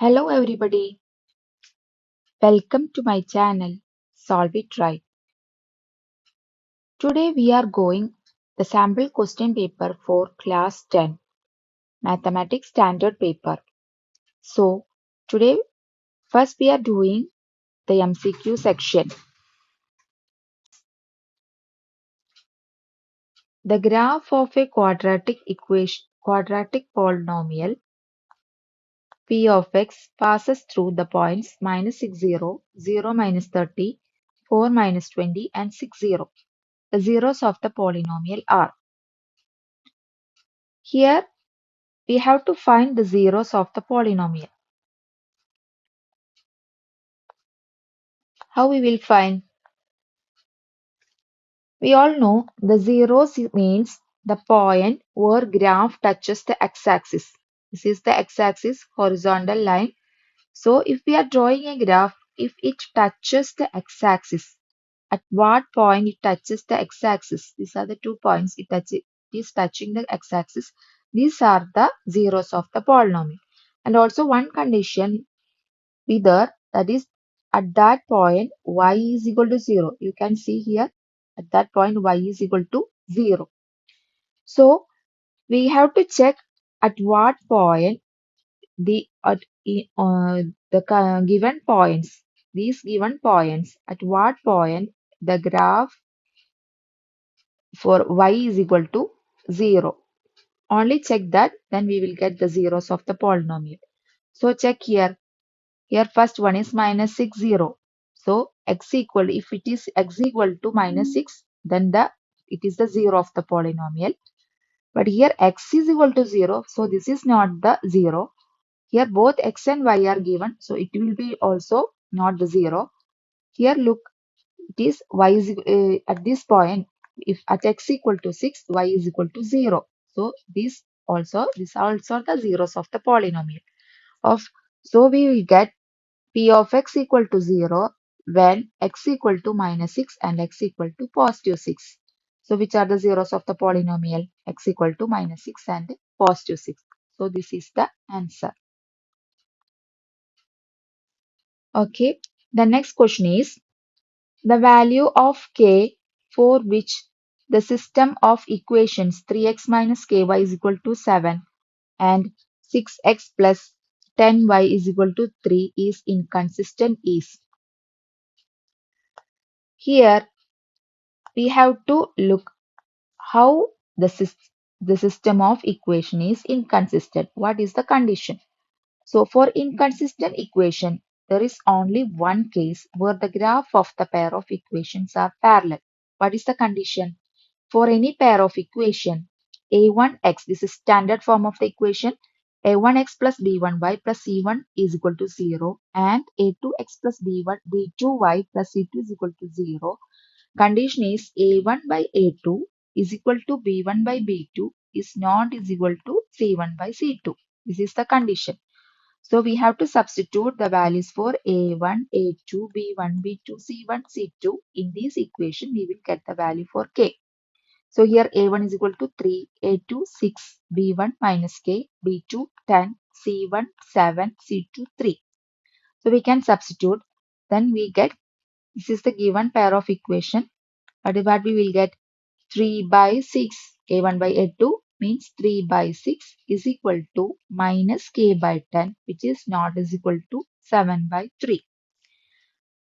Hello everybody, welcome to my channel Solve It Right. Today we are going the sample question paper for class 10 Mathematics Standard Paper. So today first we are doing the MCQ section. The graph of a quadratic polynomial p of x passes through the points -6, 0, 0, -30, 4, -20 and 6, 0. The zeros of the polynomial are. Here we have to find the zeros of the polynomial. How we will find? We all know the zeros means the point where graph touches the x-axis. This is the x-axis horizontal line. So if we are drawing a graph, if it touches the x-axis, at what point it touches the x-axis? These are the 2 points it is touching the x-axis. These are the zeros of the polynomial. And also one condition whether that is at that point y is equal to 0. You can see here at that point y is equal to 0. So we have to check at what point given points, these given points, at what point the graph for y is equal to 0. Only check that, then we will get the zeros of the polynomial. So check here. Here first one is -6, 0. So x equal, if it is x equal to -6, then it is the 0 of the polynomial. But here x is equal to 0, so this is not the 0. Here both x and y are given, so it will be also not the 0. Here look, it is y is at this point, if at x equal to 6, y is equal to 0. So these are also the zeros of the polynomial. So we will get p of x equal to 0 when x equal to -6 and x equal to +6. So which are the zeros of the polynomial? X equal to -6 and +6. So this is the answer. Okay. The next question is the value of k for which the system of equations 3x minus ky is equal to 7 and 6x plus 10y is equal to 3 is inconsistent is. Here we have to look how the system of equation is inconsistent. What is the condition? So for inconsistent equation, there is only one case where the graph of the pair of equations are parallel. What is the condition? For any pair of equation, a1x, this is standard form of the equation, a1x plus b1y plus c1 is equal to 0 and a2x plus b2y plus c2 is equal to 0. Condition is a1 by a2 is equal to b1 by b2 is not is equal to c1 by c2. This is the condition. So we have to substitute the values for a1, a2, b1, b2, c1, c2. In this equation, we will get the value for k. So here a1 is equal to 3, a2 6, b1 minus k, b2 10, c1 7, c2 3. So we can substitute. Then we get, this is the given pair of equation. What we will get? 3 by 6, a1 by a2 means 3 by 6 is equal to minus k by 10, which is not is equal to 7 by 3.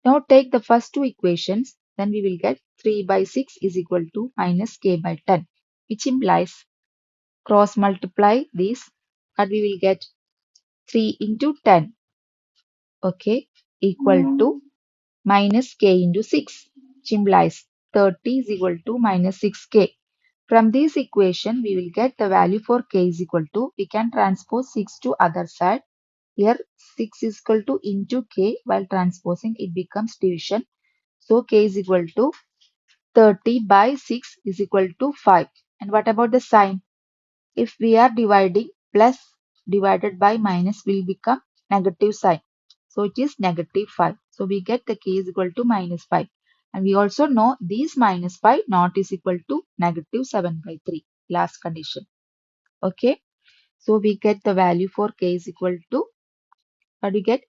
Now take the first two equations, then we will get 3 by 6 is equal to minus k by 10, which implies cross multiply these, and we will get 3 into 10, okay, equal to minus k into 6, which implies 30 is equal to minus 6k. From this equation, we will get the value for k is equal to, we can transpose 6 to other side. Here 6 is equal to into k, while transposing it becomes division. So k is equal to 30 by 6 is equal to 5. And what about the sign? If we are dividing, plus divided by minus will become negative sign. So it is -5. So we get the k is equal to -5. And we also know these -5 not is equal to -7 by 3. Last condition. Okay. So we get the value for k is equal to What do you get?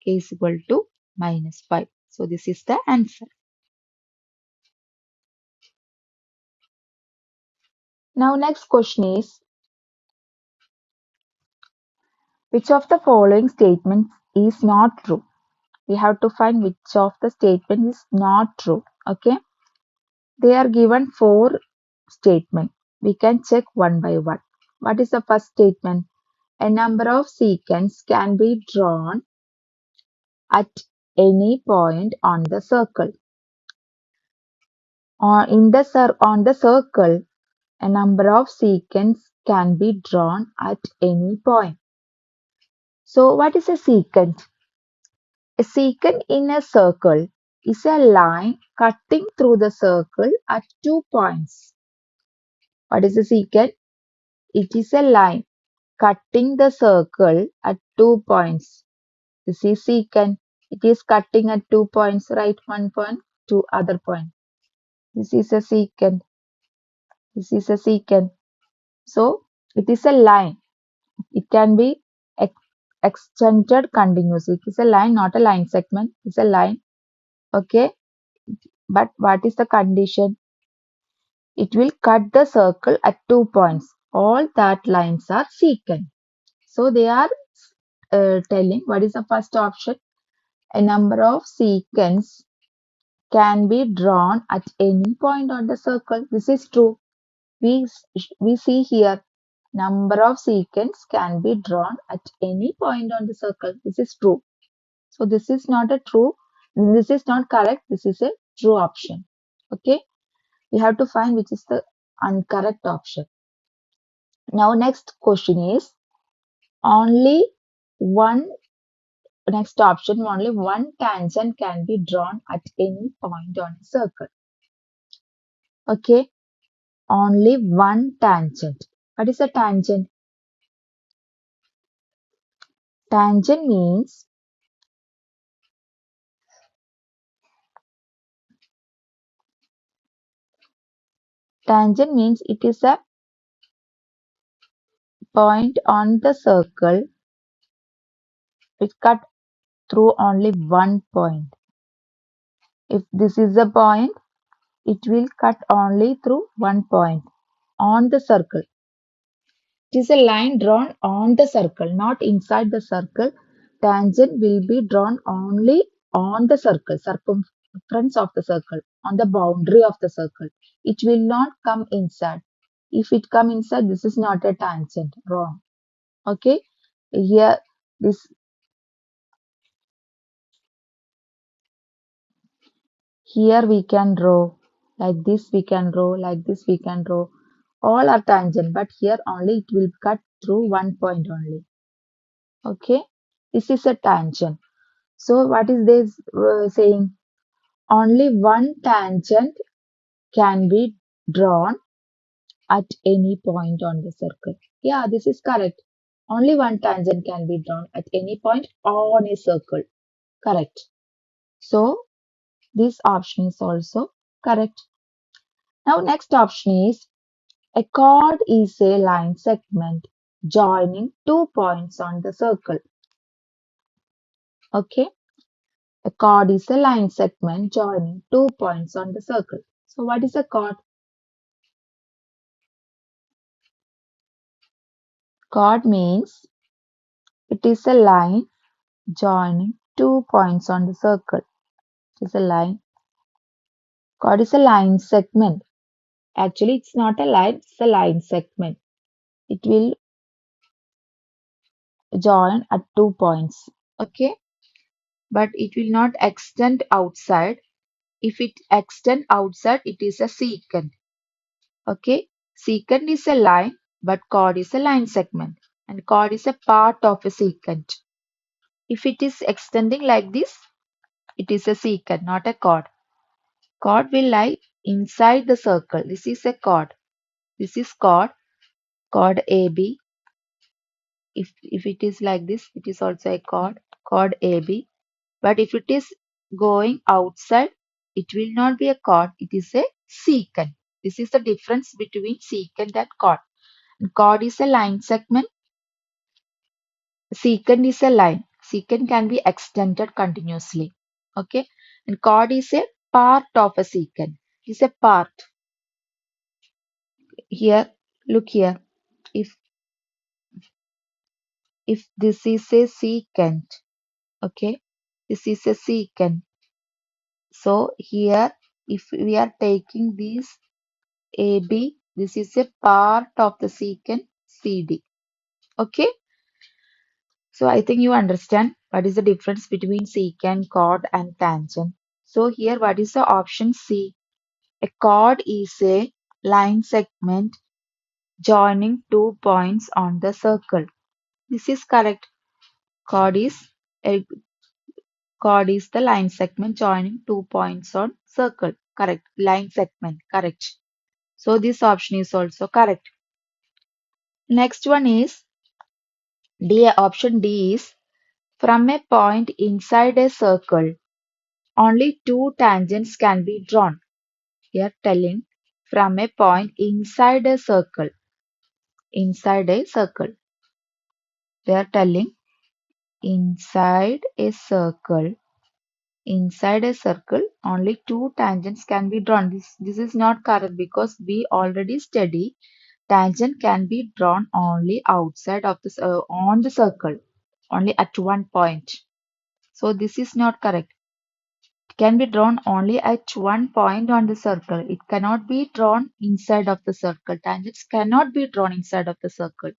K is equal to -5. So this is the answer. Now next question is, which of the following statements is not true? We have to find which of the statement is not true. Okay. They are given four statements. We can check one by one. What is the first statement? A number of secants can be drawn at any point on the circle. On the circle, a number of secants can be drawn at any point. So, what is a secant? A secant in a circle is a line cutting through the circle at 2 points. What is a secant? It is a line cutting the circle at 2 points. This is secant. It is cutting at 2 points, right? One point to other point. This is a secant. This is a secant. So it is a line. It can be ex- extended continuously. It is a line, not a line segment. It's a line. Okay. But what is the condition? It will cut the circle at 2 points. All that lines are secant. So they are telling what is the first option? A number of secants can be drawn at any point on the circle. This is true. We see here number of secants can be drawn at any point on the circle. This is true. So this is not a true. This is not correct. This is a true option. Okay. We have to find which is the incorrect option. Now next question is only one next option only one tangent can be drawn at any point on a circle. Okay. Only one tangent. What is a tangent? Tangent means it is a point on the circle which cut through only one point. If this is a point, it will cut only through one point on the circle. It is a line drawn on the circle, not inside the circle. Tangent will be drawn only on the circle, circumference of the circle, on the boundary of the circle. It will not come inside. If it come inside, this is not a tangent. Wrong. Okay. Here, this here we can draw like this. We can draw like this. We can draw. All are tangent, but here only it will cut through one point only. Okay. This is a tangent. So what is this saying? Only one tangent can be drawn at any point on the circle. Yeah, this is correct. Only one tangent can be drawn at any point on a circle. Correct. So this option is also correct. Now next option is a chord is a line segment joining 2 points on the circle. Okay. A chord is a line segment joining 2 points on the circle. So what is a chord? Chord means it is a line joining 2 points on the circle. It is a line. Chord is a line segment. Actually, it's not a line, it's a line segment. It will join at 2 points. Okay. But it will not extend outside. If it extend outside, it is a secant. Okay. Secant is a line, but chord is a line segment. And chord is a part of a secant. If it is extending like this, it is a secant, not a chord. Chord will lie inside the circle. This is a chord. This is chord AB. If it is like this, it is also a chord AB. But if it is going outside, it will not be a chord. It is a secant. This is the difference between secant and chord. And chord is a line segment. Secant is a line. Secant can be extended continuously. Okay. And chord is a part of a secant. It's a part. Here, look here. If this is a secant, okay, this is a secant. So here, if we are taking this AB, this is a part of the secant CD. Okay. So I think you understand what is the difference between secant, chord, and tangent. So here, what is the option C? A chord is a line segment joining two points on the circle. This is correct. Chord is a chord is the line segment joining two points on circle. Correct. Line segment. Correct. So this option is also correct. Next one is D. Option D is from a point inside a circle, only two tangents can be drawn. Here telling from a point inside a circle. Inside a circle. They are telling inside a circle. Inside a circle, only two tangents can be drawn. This is not correct because we already study tangent can be drawn only outside of the on the circle, only at one point. So this is not correct. It can be drawn only at one point on the circle. It cannot be drawn inside of the circle. Tangents cannot be drawn inside of the circle.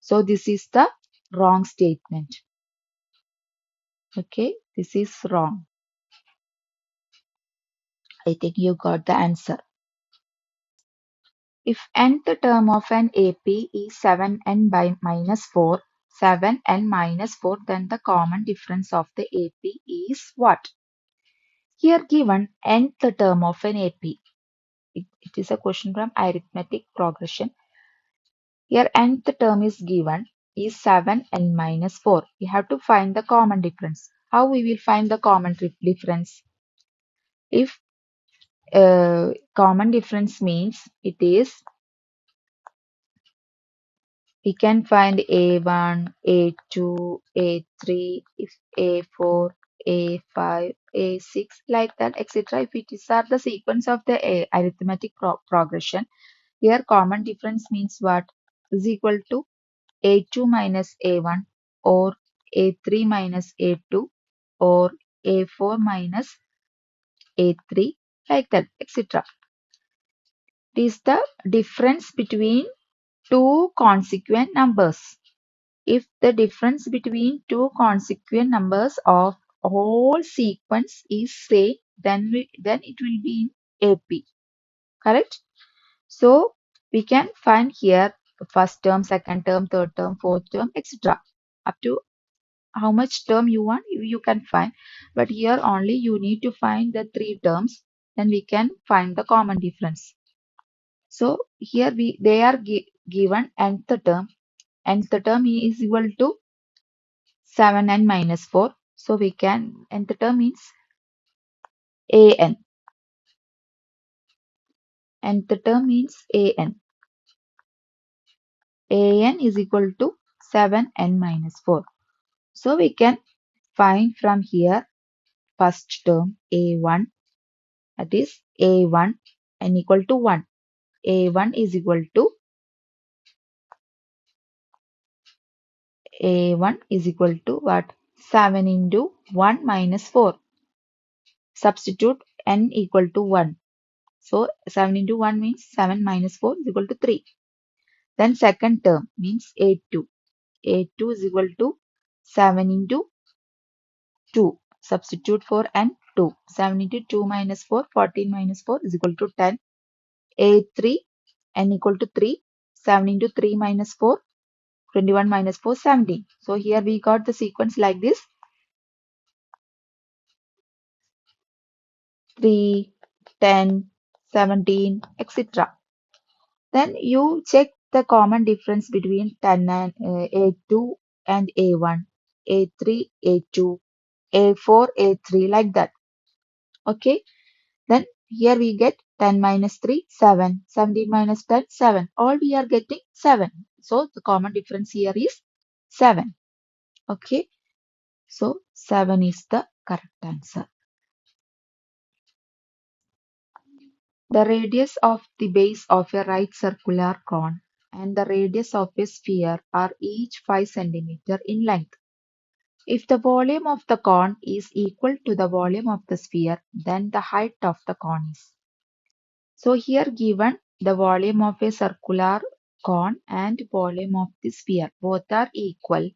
So this is the wrong statement. Okay, this is wrong. I think you got the answer. If nth term of an AP is 7n by minus 4, 7n minus 4, then the common difference of the AP is what? Here given nth term of an AP. It is a question from arithmetic progression. Here nth term is given is 7n minus 4. We have to find the common difference. How we will find the common difference? If common difference means it is, we can find A1, A2, A3, if A4, A5, A6, like that, etc. If it is are the sequence of the arithmetic progression, here common difference means what? Is equal to A2 minus A1 or A3 minus A2 or A4 minus A3, like that, etc. It is the difference between two consequent numbers. If the difference between two consequent numbers of whole sequence is same, then it will be in AP. Correct? So we can find here the first term, second term, third term, fourth term, etc. Up to how much term you want, you can find. But here only you need to find the three terms, then we can find the common difference. So here they are given nth term. Nth term is equal to 7n minus 4. So we can, nth term means an. Nth term means an. An is equal to 7n minus 4. So we can find from here first term a1, that is a1 n equal to 1. a1 is equal to what? 7 into 1 minus 4. Substitute n equal to 1. So 7 into 1 means 7 minus 4 is equal to 3. Then second term means A2. A2 is equal to 7 into 2. Substitute for n 2. 7 into 2 minus 4, 14 minus 4 is equal to 10. A3, n equal to 3. 7 into 3 minus 4, 21 minus 4, 17. So here we got the sequence like this. 3, 10, 17, etc. Then you check the common difference between 10 and A2 and A1, A3, A2, A4, A3, like that. Okay. Then here we get 10 minus 3, 7. 17 minus 10, 7. All we are getting 7. So the common difference here is 7. Okay. So 7 is the correct answer. The radius of the base of a right circular cone and the radius of a sphere are each 5 centimeter in length. If the volume of the cone is equal to the volume of the sphere, then the height of the cone is. So here given the volume of a circular cone and volume of the sphere, both are equal,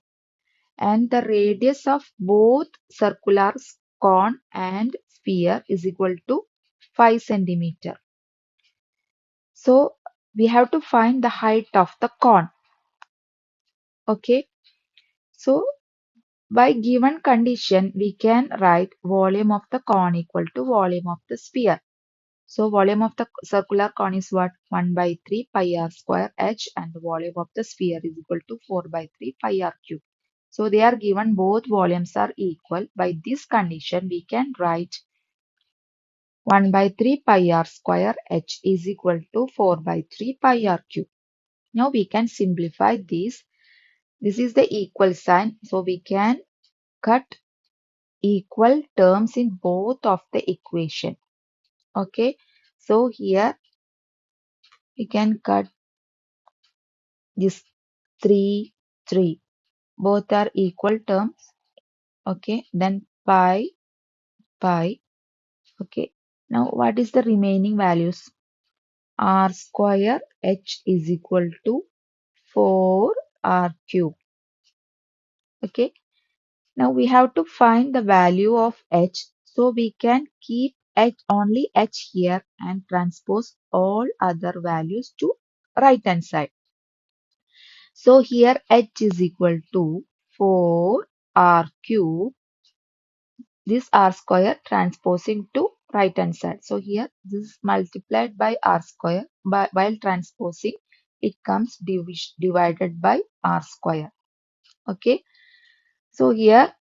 and the radius of both circular cone and sphere is equal to 5 centimeter. So we have to find the height of the cone. Okay. So by given condition, we can write volume of the cone equal to volume of the sphere. So volume of the circular cone is what? 1 by 3 pi r square h, and the volume of the sphere is equal to 4 by 3 pi r cube. So they are given both volumes are equal. By this condition, we can write 1 by 3 pi r square h is equal to 4 by 3 pi r cube. Now we can simplify this. This is the equal sign. So we can cut equal terms in both of the equation. Okay. So here we can cut this 3, 3. Both are equal terms. Okay. Then pi, pi. Okay. Now what is the remaining values? R square h is equal to 4 r cube. Okay. Now we have to find the value of h. So we can keep h only h here and transpose all other values to right hand side. So here h is equal to 4 r cube. This r square transposing to right hand side. So here this is multiplied by r square. While transposing, it comes divided by r square. Okay. So here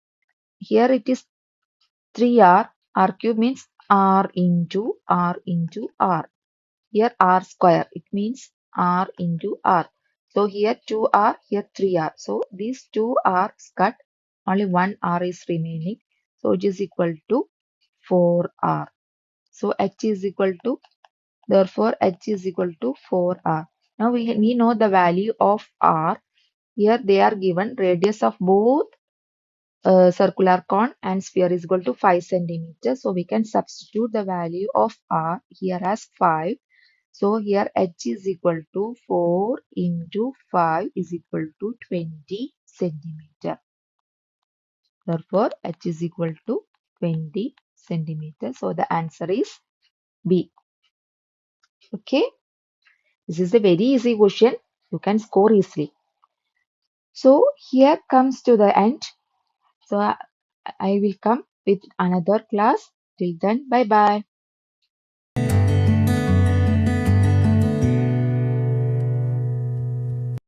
it is 3r. R cube means r into r. Here r square. It means r into r. So here 2r, here 3r. So these two are cut. Only one r is remaining. So it is equal to 4r. So h is equal to, therefore h is equal to 4r. Now we know the value of r. Here they are given radius of both circular cone and sphere is equal to 5 centimeters. So we can substitute the value of r here as 5. So here h is equal to 4 into 5 is equal to 20 centimeter. Therefore h is equal to 20 centimeter. So the answer is B. Okay. This is a very easy question. You can score easily. So here comes to the end. So I will come with another class. Till then, bye bye.